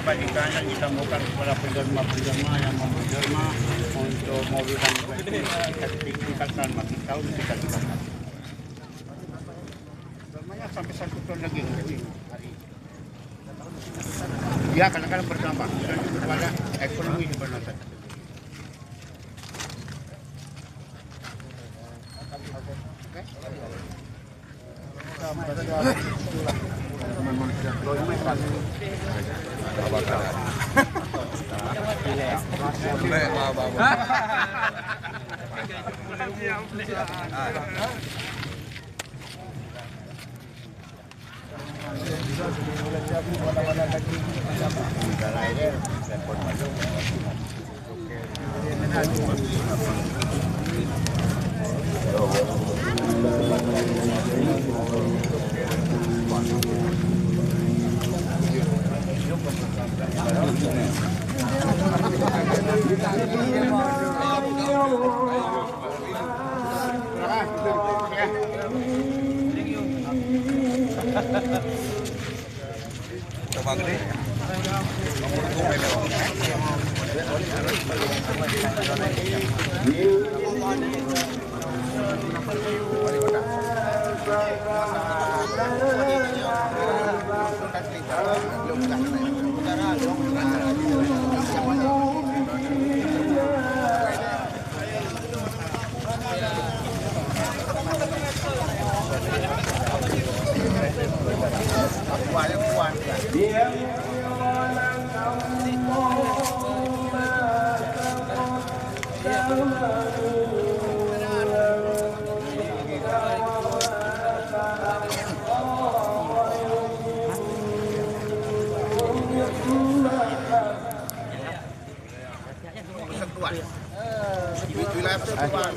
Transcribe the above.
balikannya kita bukan kepada penjelma-penjelma yang mau menjelma untuk mobil dan kita tingkatkan makin tahun kita tingkatkan. Sebenarnya sampai 1 ton lagi hari. Ya kadang-kadang bertambah dan kepada ekonomi sebenarnya. Coba gede. Wilayah persatuan.